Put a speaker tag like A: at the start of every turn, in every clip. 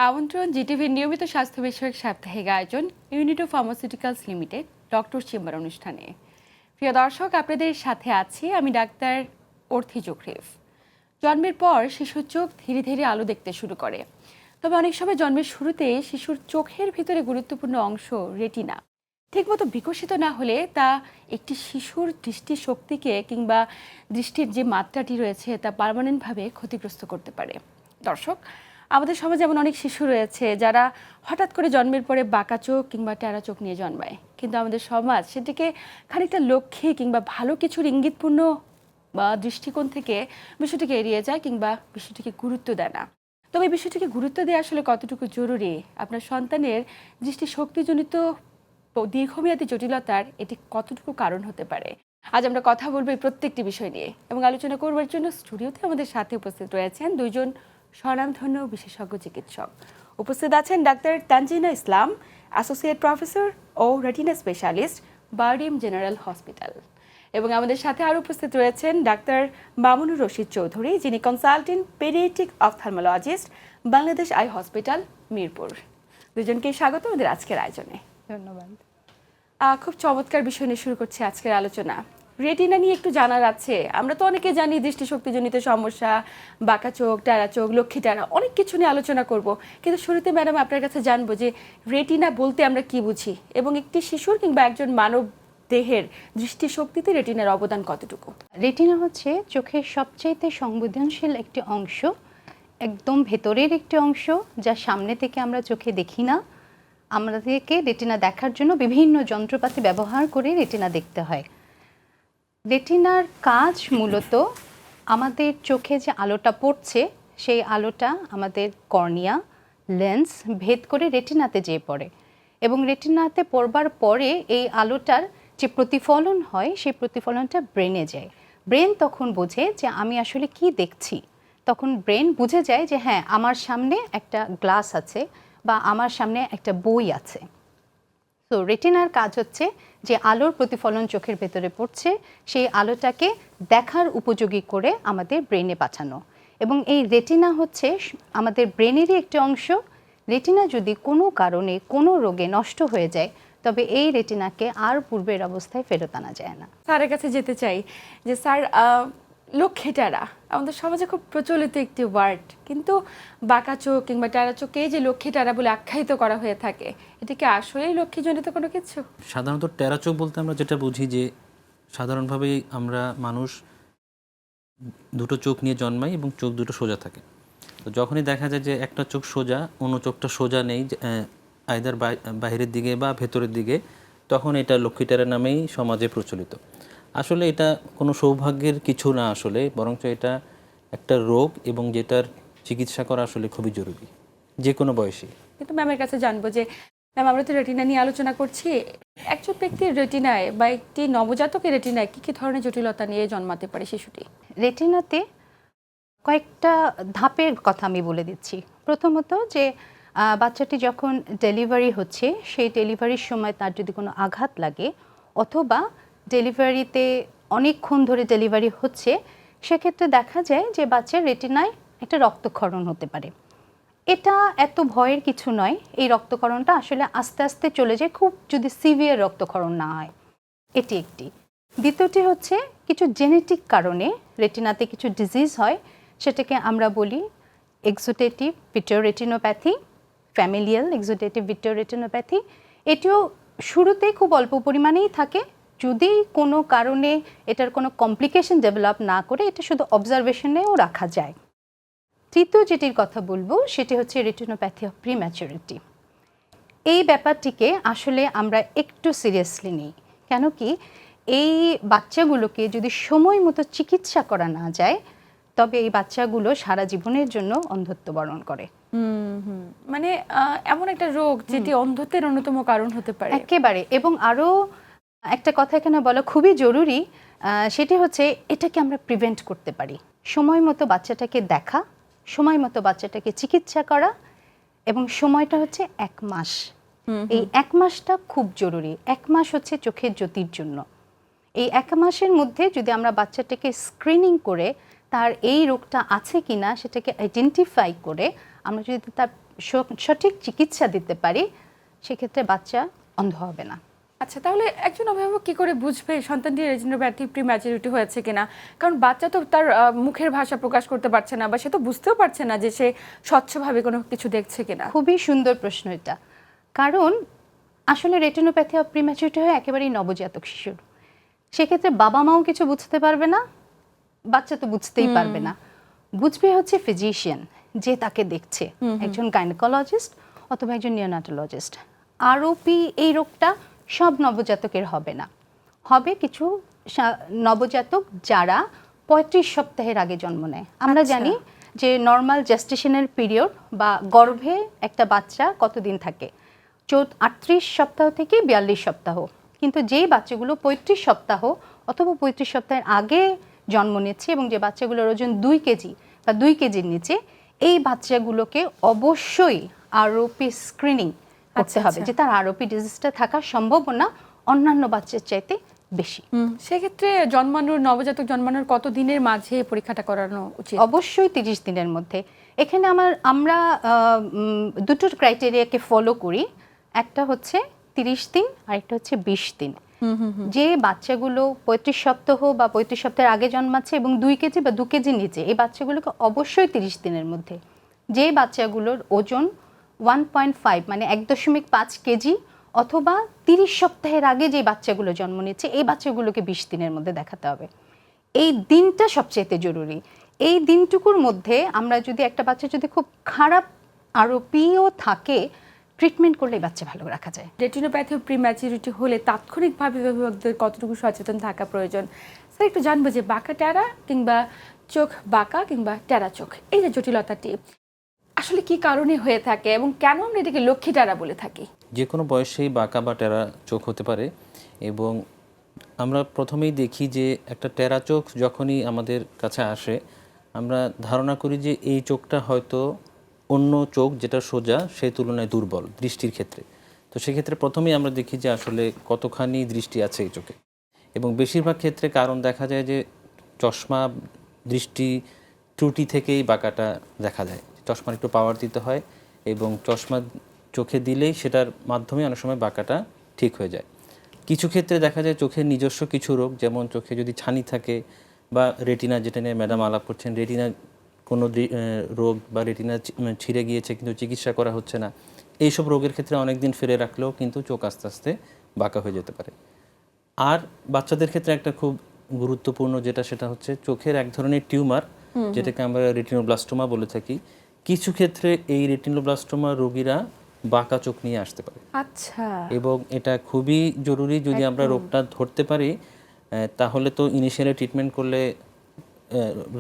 A: আমন্ত্রণ জিটিভির নিয়মিত স্বাস্থ্য বিষয়ক সাপ্তাহিক আয়োজন Unito pharmaceuticals limited doctor chamber অনুষ্ঠানে। প্রিয় দর্শক, আপনাদের সাথে আছি আমি ডাক্তার অর্থি জোখরিফ। জন্মের পর শিশুর চোখ ধীরে ধীরে আলো দেখতে শুরু করে, তবে অনেক সময় জন্মের শুরুতে শিশুর চোখের ভিতরে গুরুত্বপূর্ণ অংশ রেটিনা ঠিকমতো বিকশিত না হলে তা একটি শিশুর দৃষ্টিশক্তিকে কিংবা দৃষ্টির যে মাত্রাটি রয়েছে তা পার্মানেন্টভাবে ক্ষতিগ্রস্ত করতে পারে। দর্শক, আমাদের সমাজে এমন অনেক শিশু রয়েছে যারা হঠাৎ করে জন্মের পরে বাঁকা চোখ কিংবা টেরা চোখ নিয়ে জন্মায়, কিন্তু আমাদের সমাজ সেটিকে খানিকটা লক্ষ্যে কিংবা ভালো কিছুর ইঙ্গিতপূর্ণ বা দৃষ্টিকোণ থেকে বিষয়টিকে এড়িয়ে যায় কিংবা বিষয়টিকে গুরুত্ব দেয় না। তবে এই বিষয়টিকে গুরুত্ব দেওয়া আসলে কতটুকু জরুরি, আপনার সন্তানের দৃষ্টিশক্তিজনিত দীর্ঘমেয়াদী জটিলতার এটি কতটুকু কারণ হতে পারে, আজ আমরা কথা বলবো এই প্রত্যেকটি বিষয় নিয়ে। এবং আলোচনা করবার জন্য স্টুডিওতে আমাদের সাথে উপস্থিত রয়েছেন দুইজন স্বনামধন্য বিশেষজ্ঞ চিকিৎসক। উপস্থিত আছেন ডাক্তার তানজিনা ইসলাম, অ্যাসোসিয়েট প্রফেসর ও রেটিনা স্পেশালিস্ট, বারডিম জেনারেল হসপিটাল। এবং আমাদের সাথে আরও উপস্থিত রয়েছেন ডাক্তার মামুনুর রশিদ চৌধুরী, যিনি consultant paediatric ophthalmologist, Bangladesh eye hospital, Mirpur. দুজনকে স্বাগত আমাদের আজকের আয়োজনে।
B: ধন্যবাদ।
A: খুব চমৎকার বিষয় নিয়ে শুরু করছি আজকের আলোচনা। রেটিনা নিয়ে একটু জানার আছে। আমরা তো অনেকে জানি দৃষ্টিশক্তিজনিত সমস্যা, বাঁকা চোখ, টেরা চোখ, লক্ষ্মী টেরা, অনেক কিছু নিয়ে আলোচনা করব। কিন্তু শুরুতে ম্যাডাম আপনার কাছে জানবো যে রেটিনা বলতে আমরা কি বুঝি এবং একটি শিশুর কিংবা একজন মানব দেহের দৃষ্টিশক্তিতে রেটিনার অবদান কতটুকু?
B: রেটিনা হচ্ছে চোখের সবচেয়ে সংবেদনশীল একটি অংশ, একদম ভেতরের একটি অংশ, যা সামনে থেকে আমরা চোখে দেখি না। আমাদেরকে রেটিনা দেখার জন্য বিভিন্ন যন্ত্রপাতি ব্যবহার করে রেটিনা দেখতে হয়। রেটিনার কাজ মূলত আমাদের চোখে যে আলোটা পড়ছে সেই আলোটা আমাদের কর্নিয়া, লেন্স ভেদ করে রেটিনাতে যেয়ে পড়ে এবং রেটিনাতে পড়বার পরে এই আলোটার যে প্রতিফলন হয় সেই প্রতিফলনটা ব্রেনে যায়। ব্রেন তখন বোঝে যে আমি আসলে কি দেখছি। তখন ব্রেন বুঝে যায় যে হ্যাঁ, আমার সামনে একটা গ্লাস আছে বা আমার সামনে একটা বই আছে। তো রেটিনার কাজ হচ্ছে যে আলোর প্রতিফলন চোখের ভেতরে পড়ছে সেই আলোটাকে দেখার উপযোগী করে আমাদের ব্রেনে পাঠানো। এবং এই রেটিনা হচ্ছে আমাদের ব্রেনেরই একটি অংশ। রেটিনা যদি কোনো কারণে কোনো রোগে নষ্ট হয়ে যায় তবে এই রেটিনাকে আর পূর্বের অবস্থায় ফেরত আনা যায় না।
A: স্যারের কাছে যেতে চাই যে স্যার, লক্ষ্মী টেরা আমাদের সমাজে খুব প্রচলিত একটি ওয়ার্ড, কিন্তু বাঁকা চোখ কিংবা টেরা চোখকে যে লক্ষ্মী টেরা বলে আখ্যায়িত করা হয়ে থাকে, এটা কি আসলেই লক্ষ্মীজনিত কোনো কিছু?
C: সাধারণত টেরা চোখ বলতে আমরা যেটা বুঝি যে সাধারণভাবেই আমরা মানুষ দুটো চোখ নিয়ে জন্মাই এবং চোখ দুটো সোজা থাকে। তো যখনই দেখা যায় যে একটা চোখ সোজা, অন্য চোখটা সোজা নেই, আইদার বাইরের দিকে বা ভেতরের দিকে, তখন এটা লক্ষ্মী টেরা নামেই সমাজে প্রচলিত। আসলে এটা কোনো সৌভাগ্যের কিছু না আসলে, বরঞ্চ এটা একটা রোগ এবং যেটার চিকিৎসা করা আসলে খুবই জরুরি যে কোনো বয়সে।
A: কিন্তু ম্যামের কাছে জানবো যে ম্যাম, আমরা তো রেটিনা নিয়ে আলোচনা করছি, একজন ব্যক্তির রেটিনায় বা একটি নবজাতকের রেটিনায় কী কী ধরনের জটিলতা নিয়ে জন্মাতে পারে শিশুটি?
B: রেটিনাতে কয়েকটা ধাপের কথা আমি বলে দিচ্ছি। প্রথমত যে বাচ্চাটি যখন ডেলিভারি হচ্ছে সেই ডেলিভারির সময় তার যদি কোনো আঘাত লাগে অথবা ডেলিভারিতে অনেকক্ষণ ধরে ডেলিভারি হচ্ছে, সেক্ষেত্রে দেখা যায় যে বাচ্চার রেটিনায় একটা রক্তক্ষরণ হতে পারে। এটা এত ভয়ের কিছু নয়। এই রক্তক্ষরণটা আসলে আস্তে আস্তে চলে যায়, খুব যদি সিভিয়ার রক্তক্ষরণ না হয়। এটি একটি। দ্বিতীয়টি হচ্ছে কিছু জেনেটিক কারণে রেটিনাতে কিছু ডিজিজ হয়, সেটাকে আমরা বলি এক্সোডেটিভ ভিট্রিওরেটিনোপ্যাথি, ফ্যামিলিয়াল এক্সোডেটিভ ভিট্রিওরেটিনোপ্যাথি। এটিও শুরুতে খুব অল্প পরিমাণেই থাকে, যদি কোনো কারণে এটার কোনো কমপ্লিকেশন ডেভেলপ না করে এটা শুধু অবজারভেশনেও রাখা যায়। তৃতীয় যেটির কথা বলবো সেটি হচ্ছে রেটিনোপ্যাথি অফ প্রিম্যাচুরিটি। এই ব্যাপারটিকে আসলে আমরা একটু সিরিয়াসলি নিই, কেন কি এই বাচ্চাগুলোকে যদি সময় মতো চিকিৎসা করা না যায় তবে এই বাচ্চাগুলো সারা জীবনের জন্য অন্ধত্ব বরণ করে।
A: মানে এমন একটা রোগ যেটি অন্ধত্বের অন্যতম কারণ হতে পারে
B: একেবারে। এবং আরও একটা কথা এখানে বলা খুবই জরুরি, সেটি হচ্ছে এটাকে আমরা প্রিভেন্ট করতে পারি। সময় মতো বাচ্চাটাকে দেখা, সময় মতো বাচ্চাটাকে চিকিৎসা করা, এবং সময়টা হচ্ছে 1 মাস। এই 1 মাসটা খুব জরুরি। 1 মাস হচ্ছে চোখের জ্যোতির জন্য। এই 1 মাসের মধ্যে যদি আমরা বাচ্চাটাকে স্ক্রিনিং করে তার এই রোগটা আছে কিনা সেটাকে আইডেন্টিফাই করে আমরা যদি তার সঠিক চিকিৎসা দিতে পারি, সেক্ষেত্রে বাচ্চা অন্ধ হবে না।
A: আচ্ছা, তাহলে একজন অভিভাবক কি করে বুঝবে সন্তানটির রেটিনোপ্যাথি প্রিম্যাচুরিটি হয়েছে কিনা? কারণ বাচ্চা তো তার মুখের ভাষা প্রকাশ করতে পারছে না, বা সে তো বুঝতেও পারছে না যে সে স্বচ্ছভাবে কোনো কিছু দেখছে কিনা।
B: খুবই সুন্দর প্রশ্ন এটা, কারণ আসলে রেটিনোপ্যাথি অফ প্রিম্যাচুরিটি হয় একেবারেই নবজাতক শিশুর। সেক্ষেত্রে বাবা মাও কিছু বুঝতে পারবে না, বাচ্চা তো বুঝতেই পারবে না। বুঝবে হচ্ছে ফিজিশিয়ান, যে তাকে দেখছে, একজন গাইনোকোলজিস্ট অথবা একজন নিওনাটোলজিস্ট। আরওপি এই রোগটা সব নবজাতকের হবে না, হবে কিছু নবজাতক যারা 35 সপ্তাহের আগে জন্ম নেয়। আমরা জানি যে নর্মাল জেস্টেশনের পিরিয়ড বা গর্ভে একটা বাচ্চা কতদিন থাকে, 38 সপ্তাহ থেকে 42 সপ্তাহ। কিন্তু যেই বাচ্চাগুলো 35 সপ্তাহ অথবা 35 সপ্তাহের আগে জন্ম নিচ্ছে এবং যে বাচ্চাগুলোর ওজন 2 কেজি বা 2 কেজির নিচে, এই বাচ্চাগুলোকে অবশ্যই আরওপি স্ক্রিনিং করতে হবে, যে তার আরওপি ডিজিজটা থাকার সম্ভাবনা অন্যান্য বাচ্চার চাইতে বেশি।
A: সেক্ষেত্রে নবজাতক জন্মানোর কত দিনের মাঝে পরীক্ষাটা করানো উচিত?
B: অবশ্যই 30 দিনের মধ্যে। এখানে আমরা দুটো ক্রাইটেরিয়াকে ফলো করি, একটা হচ্ছে 30 দিন আর একটা হচ্ছে 20 দিন। যে বাচ্চাগুলো 35 সপ্তাহ বা 35 সপ্তাহের আগে জন্মাচ্ছে এবং 2 কেজি বা 2 কেজির নিচে, এই বাচ্চাগুলোকে অবশ্যই 30 দিনের মধ্যে। যে বাচ্চাগুলোর ওজন 1.5 মানে 1.5 কেজি অথবা 30 সপ্তাহের আগে যে বাচ্চাগুলো জন্ম নিচ্ছে, এই বাচ্চাগুলোকে 20 দিনের মধ্যে দেখাতে হবে। এই দিনটা সবচেয়ে জরুরি। এই দিনটুকুর মধ্যে আমরা যদি একটা বাচ্চা যদি খুব খারাপ আরওপিও থাকে, ট্রিটমেন্ট করলে বাচ্চা ভালো রাখা যায়।
A: রেটিনোপ্যাথি প্রিম্যাচুরিটি হলে তাৎক্ষণিকভাবে অভিভাবকদের কতটুকু সচেতন থাকা প্রয়োজন? স্যার, একটু জানবো যে বাঁকা টেরা কিংবা চোখ বাঁকা কিংবা টেরা চোখ, এই যে জটিলতাটি আসলে কি কারণে হয়ে থাকে এবং কেন আমরা এটাকে লক্ষ্মী টেরা বলে থাকি?
C: যে কোনো বয়সেই বাঁকা বা টেরা চোখ হতে পারে, এবং আমরা প্রথমেই দেখি যে একটা টেরা চোখ যখনই আমাদের কাছে আসে, আমরা ধারণা করি যে এই চোখটা হয়তো অন্য চোখ যেটা সোজা সেই তুলনায় দুর্বল দৃষ্টির ক্ষেত্রে। তো সেক্ষেত্রে প্রথমেই আমরা দেখি যে আসলে কতখানি দৃষ্টি আছে এই চোখে, এবং বেশিরভাগ ক্ষেত্রে কারণ দেখা যায় যে চশমা দৃষ্টি ত্রুটি থেকেই বাঁকাটা দেখা যায়। চশমার একটু পাওয়ার দিতে হয় এবং চশমা চোখে দিলেই সেটার মাধ্যমে অনেক সময় বাঁকাটা ঠিক হয়ে যায়। কিছু ক্ষেত্রে দেখা যায় চোখের নিজস্ব কিছু রোগ, যেমন চোখে যদি ছানি থাকে বা রেটিনা, যেটা নিয়ে ম্যাডাম আলাপ করছেন, রেটিনা কোনো রোগ বা রেটিনা ছিঁড়ে গিয়েছে কিন্তু চিকিৎসা করা হচ্ছে না, এইসব রোগের ক্ষেত্রে অনেক দিন ফেলে রাখলেও কিন্তু চোখ আস্তে আস্তে বাঁকা হয়ে যেতে পারে। আর বাচ্চাদের ক্ষেত্রে একটা খুব গুরুত্বপূর্ণ যেটা, সেটা হচ্ছে চোখের এক ধরনের টিউমার, যেটাকে আমরা রেটিনোব্লাস্টোমা বলে থাকি। কিছু ক্ষেত্রে এই রেটিনোব্লাস্টোমা রোগীরা বাঁকা চোখ নিয়ে আসতে পারে।
A: আচ্ছা।
C: এবং এটা খুবই জরুরি, যদি আমরা রোগটা ধরতে পারি তাহলে তো ইনিশিয়ালি ট্রিটমেন্ট করলে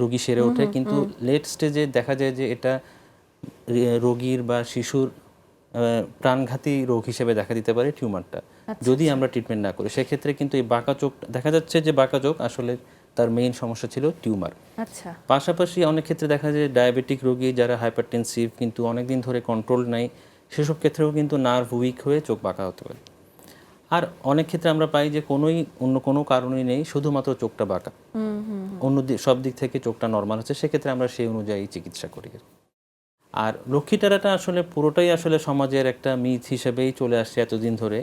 C: রোগী সেরে ওঠে, কিন্তু লেট স্টেজে দেখা যায় যে এটা রোগীর বা শিশুর প্রাণঘাতী রোগ হিসেবে দেখা দিতে পারে টিউমারটা, যদি আমরা ট্রিটমেন্ট না করি। সেক্ষেত্রে কিন্তু এই বাঁকা চোখ দেখা যাচ্ছে যে বাঁকা চোখ আসলে তার মেইন সমস্যা ছিল টিউমার।
A: আচ্ছা।
C: পাশাপাশি অনেক ক্ষেত্রে দেখা যায় ডায়াবেটিক রোগী যারা হাইপারটেনসিভ কিন্তু অনেকদিন ধরে কন্ট্রোল নাই, সেসব ক্ষেত্রেও কিন্তু নার্ভ উইক হয়ে চোখ বাঁকা হতে পারে। আর অনেক ক্ষেত্রে আমরা পাই যে অন্য কোনো কারণই নেই, শুধুমাত্র চোখটা বাঁকা, অন্য সব দিক থেকে চোখটা নর্মাল আছে, সেক্ষেত্রে আমরা সেই অনুযায়ী চিকিৎসা করি। আর লক্ষ্মী টেরাটা আসলে পুরোটাই আসলে সমাজের একটা মিথ হিসেবেই চলে আসছে এতদিন ধরে,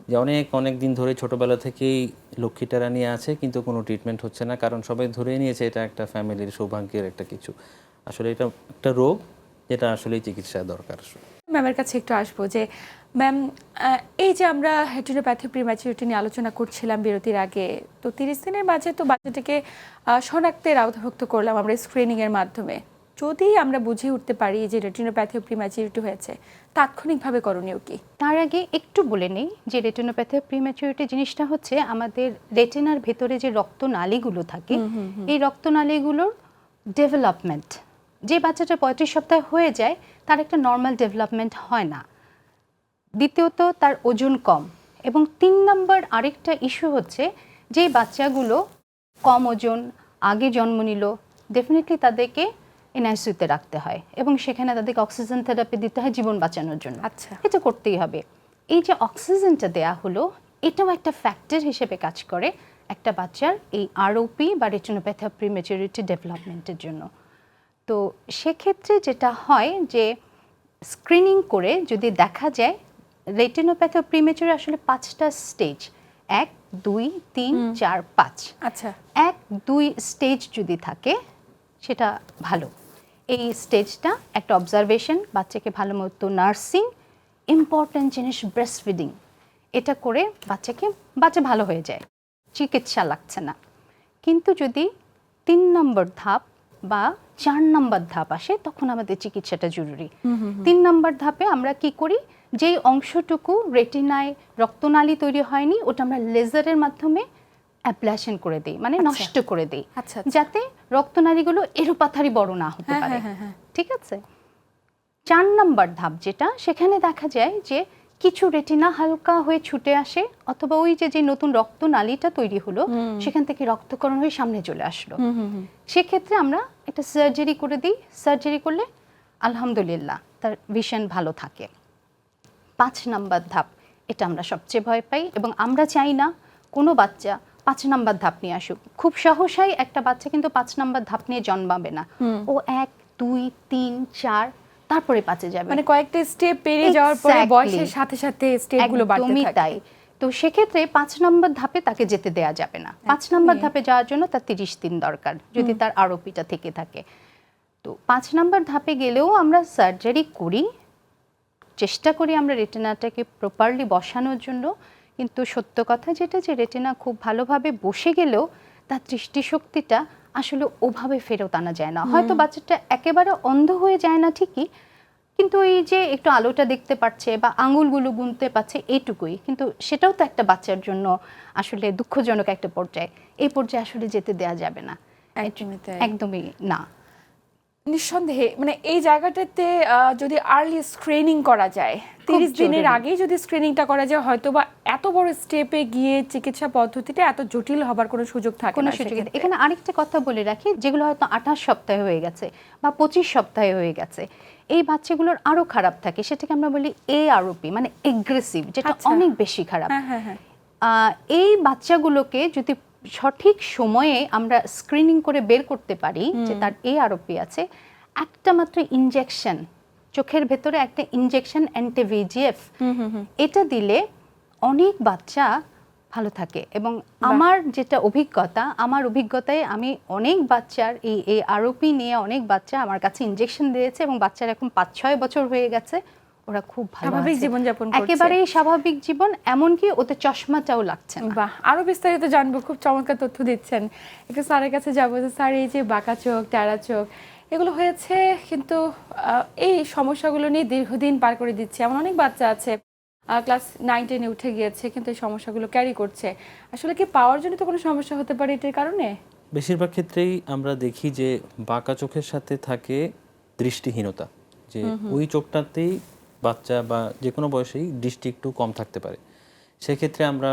C: যে অনেক দিন ধরে ছোটবেলা থেকেই লক্ষ্মী টেরা নিয়ে আছে কিন্তু কোনো ট্রিটমেন্ট হচ্ছে না, কারণ সবাই ধরে নিয়েছে এটা একটা ফ্যামিলির সৌভাগ্যের একটা কিছু। আসলে এটা একটা রোগ যেটা আসলে চিকিৎসা দরকার।
A: ম্যামের কাছে একটু আসবো যে ম্যাম, এই যে আমরা রেটিনোপ্যাথি প্রিম্যাচুরিটি নিয়ে আলোচনা করছিলাম বিরতির আগে, তো 30 দিনের মাঝে তো বাচ্চাটাকে শনাক্তের আওতাভুক্ত করলাম আমরা স্ক্রিনিংয়ের মাধ্যমে। যদি আমরা বুঝে উঠতে পারি যে রেটিনোপ্যাথি প্রিম্যাচুরিটি হয়েছে, তাৎক্ষণিকভাবে করণীয় কি?
B: তার আগে একটু বলে নেই যে রেটিনোপ্যাথি প্রিম্যাচুরিটি জিনিসটা হচ্ছে আমাদের রেটিনার ভেতরে যে রক্তনালীগুলো থাকে, এই রক্তনালীগুলোর ডেভেলপমেন্ট। যে বাচ্চাটা 35 সপ্তাহ হয়ে যায় তার একটা নর্মাল ডেভেলপমেন্ট হয় না। দ্বিতীয়ত তার ওজন কম, এবং 3 নম্বর আরেকটা ইস্যু হচ্ছে যে বাচ্চাগুলো কম ওজন আগে জন্ম নিল, ডেফিনেটলি তাদেরকে এনআইসিইউতে রাখতে হয় এবং সেখানে তাদেরকে অক্সিজেন থেরাপি দিতে হয় জীবন বাঁচানোর জন্য।
A: আচ্ছা,
B: এটা করতেই হবে। এই যে অক্সিজেনটা দেয়া হলো, এটাও একটা ফ্যাক্টর হিসেবে কাজ করে একটা বাচ্চার এই আরওপি বা রেটিনোপ্যাথি প্রিম্যাচুরিটি ডেভেলপমেন্টের জন্য। তো সেক্ষেত্রে যেটা হয় যে স্ক্রিনিং করে যদি দেখা যায় রেটিনোপ্যাথি অফ প্রিমেচুর আসলে 5টা স্টেজ, 1 2 3 4 5,
A: আচ্ছা
B: 1 2 স্টেজ যদি থাকে সেটা ভালো। এই স্টেজটা একটা অবজারভেশন, বাচ্চাকে ভালো মতো নার্সিং, ইম্পর্ট্যান্ট জিনিস ব্রেস্ট ফিডিং, এটা করে বাচ্চা ভালো হয়ে যায়, চিকিৎসা লাগছে না। কিন্তু যদি 3 নম্বর ধাপ বা 4 নম্বর ধাপ আসে তখন আমাদের চিকিৎসাটা জরুরি। 3 নম্বর ধাপে আমরা কি করি, যেই অংশটুকু রেটিনায় রক্তনালী তৈরি হয়নি ওটা আমরা লেজারের মাধ্যমে অ্যাবলেশন করে দেই, মানে নষ্ট করে দেই,
A: আচ্ছা
B: যাতে রক্তনালীগুলো এরোপাথারি বড় না হতে পারে। ঠিক আছে। 4 নম্বর ধাপ যেটা, সেখানে দেখা যায় যে কিছু রেটিনা হালকা হয়ে ছুটে আসে, অথবা ওই যে নতুন রক্তনালীটা তৈরি হলো সেখান থেকে রক্তকরণ হয়ে সামনে চলে আসলো। সেক্ষেত্রে আমরা একটা সার্জারি করে দিই। সার্জারি করলে আলহামদুলিল্লাহ তার ভিশন ভালো থাকে। 5 নম্বর ধাপ, এটা আমরা সবচেয়ে ভয় পাই এবং আমরা চাই না কোনো বাচ্চা 5 নম্বর ধাপ নিয়ে আসুক। খুব সহসাই একটা বাচ্চা কিন্তু 5 নম্বর ধাপ নিয়ে জন্মাবে না, ও 1 2 3 4 তারপরে 5-এ যাবে,
A: মানে কয়েকটা স্টেপ পেরিয়ে যাওয়ার পরে বয়সের সাথে সাথে স্টেপগুলো বাড়তে
B: একদমই
A: থাকে।
B: তাই। তো সেক্ষেত্রে 5 নম্বর ধাপে তাকে যেতে দেয়া যাবে না। 5 নম্বর ধাপে যাওয়ার জন্য তার 30 দিন দরকার যদি তার আরোপিটা থেকে থাকে। তো 5 নম্বর ধাপে গেলেও আমরা সার্জারি করি, চেষ্টা করি আমরা রেটিনাটাকে প্রপারলি বসানোর জন্য। কিন্তু সত্য কথা যেটা, যে রেটিনা খুব ভালোভাবে বসে গেলেও তার দৃষ্টিশক্তিটা আসলে ওভাবে ফেরত আনা যায় না। হয়তো বাচ্চাটা একেবারে অন্ধ হয়ে যায় না ঠিকই, কিন্তু এই যে একটু আলোটা দেখতে পাচ্ছে বা আঙুলগুলো গুনতে পারছে এইটুকুই, কিন্তু সেটাও তো একটা বাচ্চার জন্য আসলে দুঃখজনক একটা পর্যায়ে। এই পর্যায়ে আসলে যেতে দেয়া যাবে না, একদমই না।
A: নিঃসন্দেহে মানে এই জায়গাটাতে যদি আর্লি স্ক্রিনিং করা যায়, 30 দিনের আগেই যদি স্ক্রিনিংটা করা যায়, হয়তো বা এত বড় স্টেপে গিয়ে চিকিৎসা পদ্ধতিটা এত জটিল হবার কোনো সুযোগ থাকে না।
B: এখানে আরেকটা কথা বলে রাখি, যেগুলো হয়তো 28 সপ্তাহে হয়ে গেছে বা 25 সপ্তাহে হয়ে গেছে, এই বাচ্চাগুলোর আরো খারাপ থাকে, সেটাকে আমরা বলি AROP, মানে এগ্রেসিভ, যেটা অনেক বেশি খারাপ। এই বাচ্চাগুলোকে যদি সঠিক সময়ে আমরা স্ক্রিনিং করে বের করতে পারি যে তার AROP আছে, একটা মাত্র ইনজেকশন, চোখের ভেতরে একটা ইনজেকশন অ্যান্টি-VEGF, এটা দিলে অনেক বাচ্চা ভালো থাকে। এবং আমার যেটা আমার অভিজ্ঞতায় আমি অনেক বাচ্চার এই AROP নিয়ে অনেক বাচ্চা আমার কাছে ইনজেকশন দিয়েছে এবং বাচ্চার এখন 5-6 বছর হয়ে গেছে, ওরা খুব ভালো
A: স্বাভাবিক জীবনযাপন করছে,
B: একেবারেই স্বাভাবিক জীবন, এমনকি ওতে চশমাটাও লাগছে না।
A: বাহ, আরো বিস্তারিত জানবো, খুব চমৎকার তথ্য দিচ্ছেন। একটু স্যারের কাছে যাবো যে স্যার, এই যে বাঁকা চোখ, টেরা চোখ এগুলো হয়েছে, কিন্তু এই সমস্যাগুলো নিয়ে দীর্ঘদিন পার করে দিচ্ছে এমন অনেক বাচ্চা আছে, ক্লাস 9-10-এ উঠে গিয়েছে কিন্তু এই সমস্যাগুলো ক্যারি করছে। আসলে কি পাওয়ার জন্য তো কোনো সমস্যা হতে পারে এটার কারণে?
C: বেশিরভাগ ক্ষেত্রেই আমরা দেখি যে বাঁকা চোখের সাথে থাকে দৃষ্টিহীনতা, যে ওই চোখটাতেই বাচ্চা বা যে কোনো বয়সেই দৃষ্টি একটু কম থাকতে পারে। সেক্ষেত্রে আমরা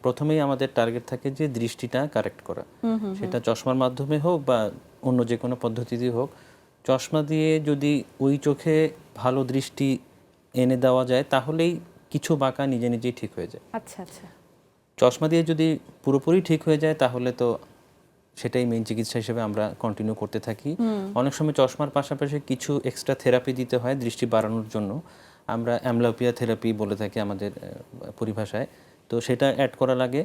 C: প্রথমেই আমাদের টার্গেট থাকে যে দৃষ্টিটা কারেক্ট করা, সেটা চশমার মাধ্যমে হোক বা অন্য যে কোনো পদ্ধতিতে হোক। চশমা দিয়ে যদি ওই চোখে ভালো দৃষ্টি এনে দেওয়া যায় তাহলেই কিছু বাঁকা নিজে নিজেই ঠিক হয়ে যায়।
A: আচ্ছা আচ্ছা।
C: চশমা দিয়ে যদি পুরোপুরি ঠিক হয়ে যায় তাহলে তো সেটাই মেইন চিকিৎসা হিসেবে আমরা কন্টিনিউ করতে থাকি। অনেক সময় চশমার পাশাপাশি কিছু এক্সট্রা থেরাপি দিতে হয় দৃষ্টি বাড়ানোর জন্য, আমরা অ্যামব্লিওপিয়া থেরাপি বলে থাকি আমাদের পরিভাষায়। তো সেটা অ্যাড করা লাগে।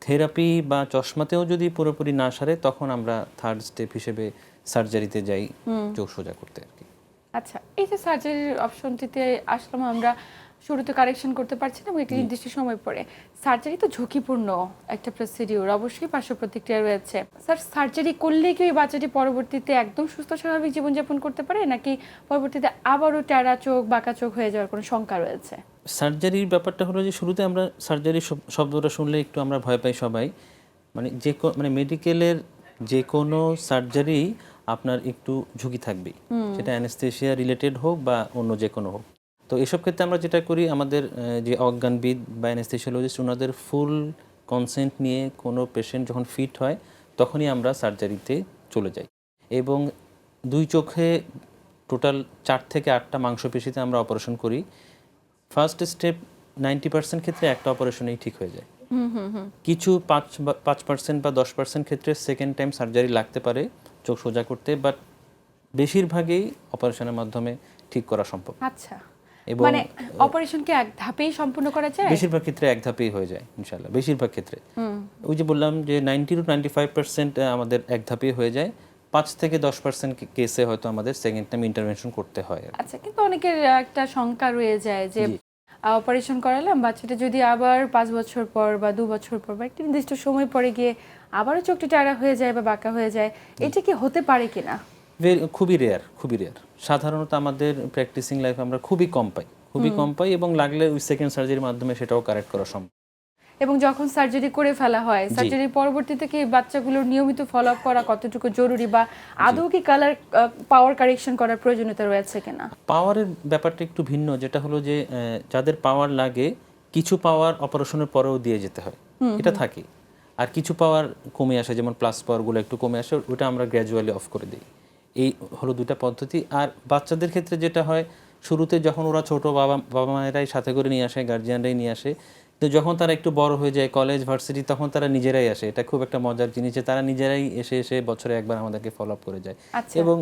C: থেরাপি বা চশমাতেও যদি পুরোপুরি না সারে তখন আমরা থার্ড স্টেপ হিসেবে সার্জারিতে যাই চোখ সোজা করতে আর কি।
A: আচ্ছা, এই যে সার্জারির অপশনটিতে আসলাম আমরা, শুরুতে কারেকশন করতে পারছি না এবং একটি নির্দিষ্ট সময় পরে। সার্জারি তো ঝুঁকিপূর্ণ একটা প্রসিডিউর, অবশ্যই পার্শ্ব প্রতিক্রিয়া রয়েছে। স্যার, সার্জারি করলে কি ওই বাচ্চাটি পরবর্তীতে একদম সুস্থ স্বাভাবিক জীবনযাপন করতে পারে, নাকি পরবর্তীতে আবারও টেরা চোখ, বাঁকা চোখ হয়ে যাওয়ার কোনো শঙ্কা রয়েছে?
C: সার্জারির ব্যাপারটা হলো যে শুরুতে আমরা সার্জারি শব্দটা শুনলে একটু আমরা ভয় পাই সবাই। মানে মেডিকেলের যে কোনো সার্জারি আপনার একটু ঝুঁকি থাকবেই, সেটা অ্যানেস্থেশিয়া রিলেটেড হোক বা অন্য যে কোনো হোক। তো এসব ক্ষেত্রে আমরা যেটা করি, আমাদের যে অজ্ঞানবিদ বা অ্যানেস্থেশিওলজিস্ট, ওনাদের ফুল কনসেন্ট নিয়ে কোনো পেশেন্ট যখন ফিট হয় তখনই আমরা সার্জারিতে চলে যাই। এবং দুই চোখে টোটাল 4 থেকে 8টা মাংসপেশিতে আমরা অপারেশন করি। ফার্স্ট স্টেপ 90% ক্ষেত্রে একটা অপারেশনেই ঠিক হয়ে যায়। কিছু 5% বা 10% ক্ষেত্রে সেকেন্ড টাইম সার্জারি লাগতে পারে চোখ সোজা করতে, বাট বেশিরভাগই অপারেশনের মাধ্যমে ঠিক করা সম্ভব।
A: আচ্ছা,
C: এবং
A: মানে অপারেশন কি এক ধাপেই সম্পূর্ণ করা যায়?
C: বেশিরভাগ ক্ষেত্রে এক ধাপেই হয়ে যায় ইনশাআল্লাহ, বেশিরভাগ ক্ষেত্রে। ওই যে বললাম যে 90-95% আমাদের এক ধাপেই হয়ে যায়। 5 থেকে 10% কেসে হয়তো আমাদের সেকেন্ড টাইম ইন্টারভেনশন করতে হয়।
A: আচ্ছা, কিন্তু অনেকের একটা শঙ্কা রয়ে যায় যে
C: জি।
A: অপারেশন করালাম, বাচ্চাটা যদি আবার 5 বছর পর বা 2 বছর পর বা একটা নির্দিষ্ট সময় পরে গিয়ে আবারও চোখটি টানা হয়ে যায় বা বাঁকা হয়ে যায়, এটা কি হতে পারে কিনা?
C: খুবই রেয়ার, খুবই রেয়ার। সাধারণত আমাদের প্র্যাকটিসিং লাইফে আমরা খুবই কম পাই এবং লাগলে ওই সেকেন্ড সার্জারির মাধ্যমে সেটাও কারেক্ট করা সম্ভব।
A: এবং যখন সার্জারি করে ফেলা হয়, সার্জারির পরবর্তীতে কি বাচ্চাগুলোর নিয়মিত ফলো আপ করা কতটুকু জরুরি, বা আদৌ কি কালার পাওয়ার কারেকশন করার প্রয়োজনীয়তা রয়েছে কিনা?
C: পাওয়ারের ব্যাপারটা একটু ভিন্ন, যেটা হলো যে যাদের পাওয়ার লাগে কিছু পাওয়ার অপারেশনের পরেও দিয়ে যেতে হয়, এটা থাকে। আর কিছু পাওয়ার কমে আসে, যেমন প্লাস পাওয়ারগুলো একটু কমে আসে, ওটা আমরা গ্র্যাজুয়ালি অফ করে দিই। এই হলো দুটা পদ্ধতি। আর বাচ্চাদের ক্ষেত্রে যেটা হয়, শুরুতে যখন ওরা ছোট, বাবা মায়েরাই সাথে করে নিয়ে আসে, গার্জিয়ানরাই নিয়ে আসে। তো যখন তারা একটু বড় হয়ে যায়, কলেজ ভার্সিটি, তখন তারা নিজেরাই আসে। এটা খুব একটা মজার জিনিস যে তারা নিজেরাই এসে বছরে একবার আমাদেরকে ফলো আপ করে যায়। এবং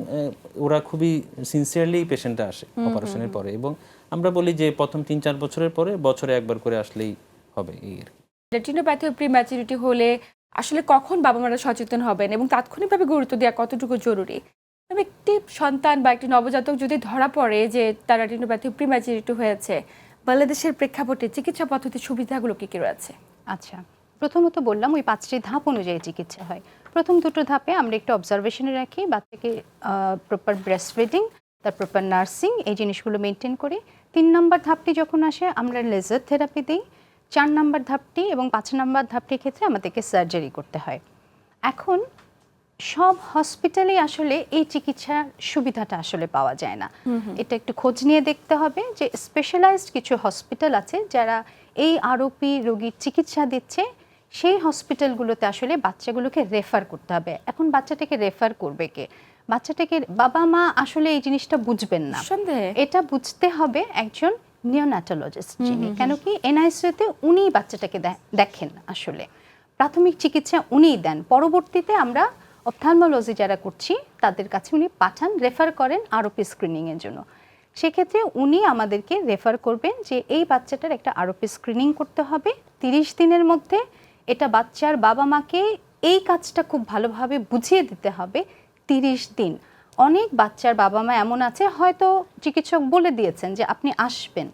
C: ওরা খুবই সিনসিয়ারলি পেশেন্টটা আসে অপারেশনের পরে। এবং আমরা বলি যে প্রথম 3-4 বছরের পরে বছরে একবার করে আসলেই হবে এই আর কি।
A: রেটিনোপ্যাথি প্রিম্যাচুরিটি হলে আসলে কখন বাবা মারা সচেতন হবেন এবং তাৎক্ষণিকভাবে গুরুত্ব দেওয়া কতটুকু জরুরি? একটি সন্তান বা একটি নবজাতক যদি ধরা পড়ে যে তার রেটিনোপ্যাথি প্রিম্যাচুরিটি হয়েছে, বাংলাদেশের প্রেক্ষাপটে চিকিৎসা পদ্ধতির সুবিধাগুলো কি কি রয়েছে?
B: আচ্ছা, প্রথমত বললাম ওই 5টি ধাপ অনুযায়ী চিকিৎসা হয়। প্রথম 2টো ধাপে আমরা একটু অবজারভেশনে রাখি, বাচ্চাকে প্রপার ব্রেস্ট ফিডিং, তার প্রপার নার্সিং, এই জিনিসগুলো মেনটেন করি। 3 নম্বর ধাপটি যখন আসে আমরা লেজার থেরাপি দিই। 4 নম্বর ধাপটি এবং 5 নম্বর ধাপটির ক্ষেত্রে আমাদেরকে সার্জারি করতে হয়। এখন সব হসপিটালে আসলে এই চিকিৎসার সুবিধাটা আসলে পাওয়া যায় না। এটা একটু খোঁজ নিয়ে দেখতে হবে যে স্পেশালাইজড কিছু হসপিটাল আছে যারা এই আরোপি রোগীর চিকিৎসা দিচ্ছে, সেই হসপিটালগুলোতে আসলে বাচ্চাগুলোকে রেফার করতে হবে। এখন বাচ্চাটাকে রেফার করবে কে? বাচ্চাটাকে বাবা মা আসলে এই জিনিসটা বুঝবেন না, এটা বুঝতে হবে একজন নিওনাটোলজিস্ট যিনি, কেন কি এনআইসিইউতে উনি বাচ্চাটাকে দেখেন, আসলে প্রাথমিক চিকিৎসা উনিই দেন। পরবর্তীতে আমরা অপথ্যালমোলজি যারা করছি তাদের কাছে উনি পাঠান, রেফার করেন আরওপি স্ক্রিনিংয়ের জন্য। সেক্ষেত্রে উনি আমাদেরকে রেফার করবেন যে এই বাচ্চাটার একটা আরওপি স্ক্রিনিং করতে হবে 30 দিনের মধ্যে। এটা বাচ্চার বাবা মাকে এই কাজটা খুব ভালোভাবে বুঝিয়ে দিতে হবে 30 দিন। অনেক বাচ্চার বাবা মা এমন আছে হয়তো চিকিৎসক বলে দিয়েছেন যে আপনি আসবেন,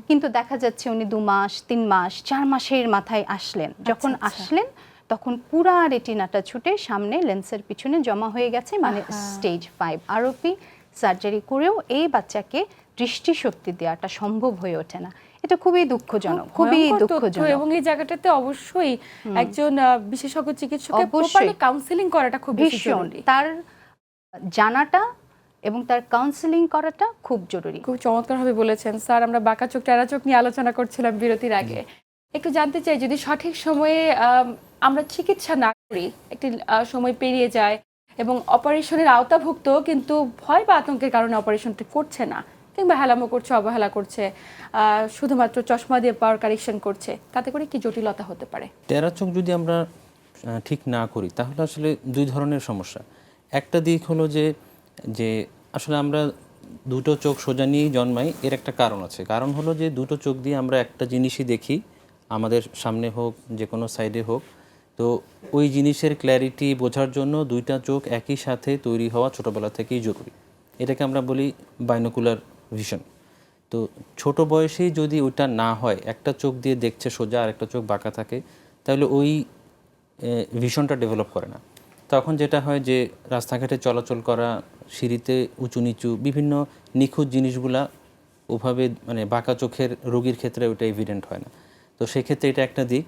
B: কিন্তু দেখা যাচ্ছে উনি 2 মাস 3 মাস 4 মাসের মাথায় আসলেন। যখন আসলেন তখন পুরা রেটিনাটা ছুটে সামনে লেন্সের পিছনে জমা হয়ে গেছে, মানে স্টেজ 5 আরওপি সার্জারি করেও এই বাচ্চাকে দৃষ্টিশক্তি দেওয়াটা সম্ভব হয়ে ওঠে না। এটা খুবই দুঃখজনক, খুবই দুঃখজনক।
A: এবং এই জায়গাটাতে অবশ্যই একজন বিশেষজ্ঞ চিকিৎসকের প্রপারলি কাউন্সেলিং করাটা খুব বেশি জরুরি।
B: তার জানাটা এবং তার কাউন্সেলিং করাটা খুব জরুরি।
A: খুব চমৎকারভাবে বলেছেন স্যার। আমরা বাঁকা চোখ টেরা চোখ নিয়ে আলোচনা করছিলাম বিরতির আগে। একটু জানতে চাই, যদি সঠিক সময়ে আমরা চিকিৎসা না করি, একটি সময় পেরিয়ে যায় এবং অপারেশনের আওতাভুক্ত কিন্তু ভয় বা আতঙ্কের কারণে অপারেশনটি করছে না, কিংবা হেলামো করছে, অবহেলা করছে, শুধুমাত্র চশমা দিয়ে পাওয়ার কারেকশন করছে, তাতে করে কি জটিলতা হতে পারে?
C: টেরা চোখ যদি আমরা ঠিক না করি তাহলে আসলে 2 ধরনের সমস্যা। একটা দিক হলো যে আসলে আমরা দুটো চোখ সোজা নিয়েই জন্মাই, এর একটা কারণ আছে। কারণ হলো যে দুটো চোখ দিয়ে আমরা একটা জিনিসই দেখি, আমাদের সামনে হোক যে কোনো সাইডে হোক। তো ওই জিনিসের ক্ল্যারিটি বোঝার জন্য 2টা চোখ একই সাথে তৈরি হওয়া ছোটোবেলা থেকেই জরুরি। এটাকে আমরা বলি বাইনোকুলার ভিশন। তো ছোট বয়সেই যদি ওইটা না হয়, একটা চোখ দিয়ে দেখছে সোজা আর একটা চোখ বাঁকা থাকে, তাহলে ওই ভিশনটা ডেভেলপ করে না। তখন যেটা হয় যে রাস্তাঘাটে চলাচল করা, সিঁড়িতে উঁচু নিচু বিভিন্ন নিখুঁত জিনিসগুলা ওভাবে মানে বাঁকা চোখের রোগীর ক্ষেত্রে ওইটা এভিডেন্ট হয় না। তো সেক্ষেত্রে এটা একটা দিক।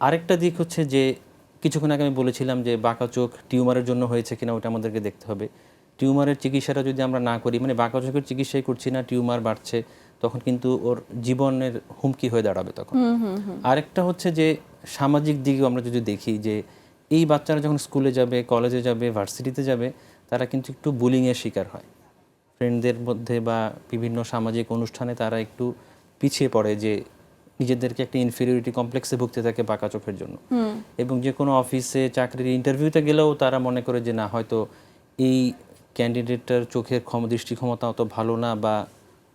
C: আরেকটা দিক হচ্ছে যে কিছুক্ষণ আগে আমি বলেছিলাম যে বাঁকা চোখ টিউমারের জন্য হয়েছে কিনা ওটা আমাদেরকে দেখতে হবে। টিউমারের চিকিৎসাটা যদি আমরা না করি, মানে বাঁকা চোখের চিকিৎসাই করছি না, টিউমার বাড়ছে, তখন কিন্তু ওর জীবনের হুমকি হয়ে দাঁড়াবে তখন। আরেকটা হচ্ছে যে সামাজিক দিকেও আমরা যদি দেখি যে এই বাচ্চারা যখন স্কুলে যাবে, কলেজে যাবে, ভার্সিটিতে যাবে, তারা কিন্তু একটু বুলিংয়ের শিকার হয় ফ্রেন্ডদের মধ্যে বা বিভিন্ন সামাজিক অনুষ্ঠানে। তারা একটু পিছিয়ে পড়ে, যে নিজেদেরকে একটা ইনফেরিয়রিটি কমপ্লেক্সে ভুগতে থাকে বাঁকা চোখের জন্য। এবং যে কোনো অফিসে চাকরির ইন্টারভিউতে গেলেও তারা মনে করে যে না, হয়তো এই ক্যান্ডিডেটটার চোখের দৃষ্টি ক্ষমতা অত ভালো না বা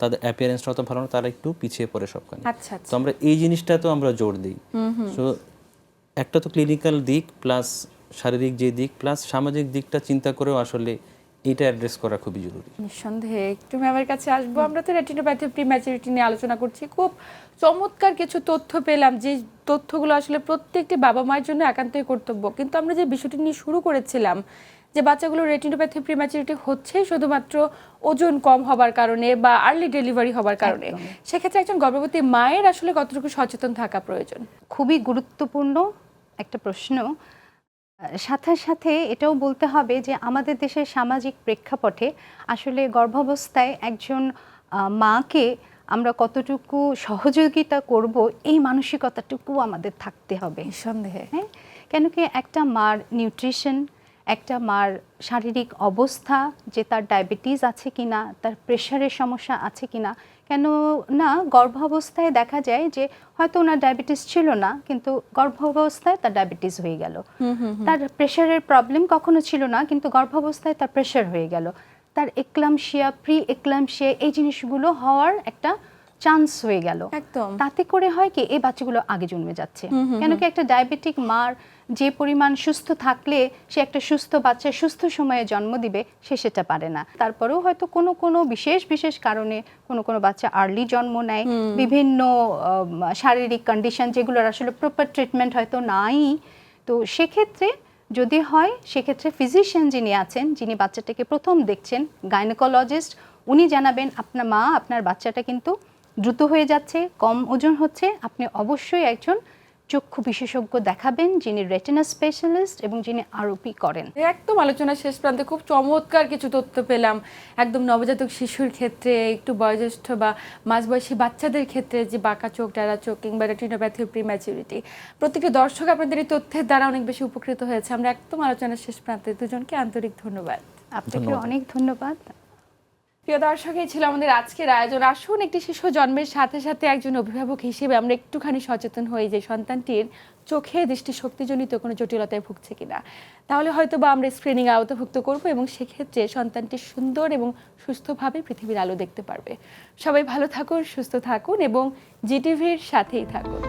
C: তাদের অ্যাপিয়ারেন্সটা অত ভালো না, তারা একটু পিছিয়ে পড়ে সবখানে।
A: আচ্ছা আচ্ছা।
C: তো আমরা এই জিনিসটা তো আমরা জোর দিই। সো একটা তো ক্লিনিক্যাল দিক প্লাস শারীরিক যে দিক প্লাস সামাজিক দিকটা চিন্তা করেও আসলে এটা অ্যাড্রেস করা খুবই জরুরি।
A: নিঃসন্দেহে একটু ম্যামের কাছে আসবো। আমরা তো রেটিনোপ্যাথি প্রিম্যাচুরিটি নিয়ে আলোচনা করছি, খুব চমৎকার কিছু তথ্য পেলাম, যে তথ্যগুলো আসলে প্রত্যেকটি বাবা মায়ের জন্য একান্তই কর্তব্য। কিন্তু আমরা যে বিষয়টি নিয়ে শুরু করেছিলাম যে বাচ্চাগুলো রেটিনোপ্যাথি প্রিম্যাচুরিটি হচ্ছে শুধুমাত্র ওজন কম হবার কারণে বা আর্লি ডেলিভারি হবার কারণে, সেক্ষেত্রে একজন গর্ভবতী মায়ের আসলে কতটুকু সচেতন থাকা প্রয়োজন?
B: খুবই গুরুত্বপূর্ণ একটা প্রশ্ন। সাথে সাথে এটাও বলতে হবে যে আমাদের দেশের সামাজিক প্রেক্ষাপটে আসলে গর্ভাবস্থায় একজন মাকে আমরা কতটুকু সহযোগিতা করব এই মানসিকতাটুকু আমাদের থাকতে হবে।
A: নিঃসন্দেহে।
B: হ্যাঁ, কেন কি একটা মার নিউট্রিশন, একটা মার শারীরিক অবস্থা, যে তার ডায়াবেটিস আছে কিনা, তার প্রেশারের সমস্যা আছে কিনা, কেন না গর্ভাবস্থায় দেখা যায় যে হয়তো ওনার ডায়াবেটিস ছিল না কিন্তু গর্ভাবস্থায় তার ডায়াবেটিস হয়ে গেল, তার প্রেশারের প্রবলেম কখনো ছিল না কিন্তু গর্ভাবস্থায় তার প্রেশার হয়ে গেল, তার এক্লামশিয়া, প্রি এক্লামশিয়া এই জিনিসগুলো হওয়ার একটা চান্স হয়ে গেল।
A: একদম।
B: তাতে করে হয় কি এই বাচ্চাগুলো আগে জন্মে যাচ্ছে। কেন কি একটা ডায়াবেটিক মার যে পরিমাণ সুস্থ থাকলে সে একটা সুস্থ বাচ্চা সুস্থ সময়ে জন্ম দিবে সে সেটা পারে না। তারপরেও হয়তো কোনো কোনো বিশেষ কারণে কোনো কোনো বাচ্চা আর্লি জন্ম নেয়, বিভিন্ন শারীরিক কন্ডিশন যেগুলোর আসলে প্রপার ট্রিটমেন্ট হয়তো নাই। তো সেক্ষেত্রে যদি হয় সেক্ষেত্রে ফিজিশিয়ান যিনি আছেন, যিনি বাচ্চাটাকে প্রথম দেখছেন, গাইনোকোলজিস্ট, উনি জানাবেন আপনার মা আপনার বাচ্চাটা কিন্তু দ্রুত হয়ে যাচ্ছে, কম ওজন হচ্ছে, আপনি অবশ্যই একজন চক্ষু বিশেষজ্ঞ দেখাবেন যিনি রেটিনা স্পেশালিস্ট এবং যিনি আরওপি করেন।
A: একদম আলোচনার শেষ প্রান্তে খুব চমৎকার কিছু তথ্য পেলাম, একদম নবজাতক শিশুর ক্ষেত্রে, একটু বয়োজ্যেষ্ঠ বা মাঝবয়সী বাচ্চাদের ক্ষেত্রে যে বাঁকা চোখ, ডারা চোখ কিংবা রেটিনোপ্যাথি প্রিম্যাচুরিটি, প্রত্যেকটি দর্শক আপনাদের এই তথ্যের দ্বারা অনেক বেশি উপকৃত হয়েছে। আমরা একদম আলোচনার শেষ প্রান্তে দুজনকে আন্তরিক ধন্যবাদ।
B: আপনাকে অনেক ধন্যবাদ।
A: প্রিয় দর্শক, এই ছিল আমাদের আজকের আয়োজন। আসুন একটি শিশু জন্মের সাথে সাথে একজন অভিভাবক হিসেবে আমরা একটুখানি সচেতন হই যে সন্তানটির চোখে দৃষ্টিশক্তিজনিত কোনো জটিলতায় ভুগছে কিনা, তাহলে হয়তো বা আমরা স্ক্রিনিং আওতাভুক্ত করব এবং সেক্ষেত্রে সন্তানটি সুন্দর এবং সুস্থভাবে পৃথিবীর আলো দেখতে পারবে। সবাই ভালো থাকুন, সুস্থ থাকুন এবং জিটিভির সাথেই থাকুন।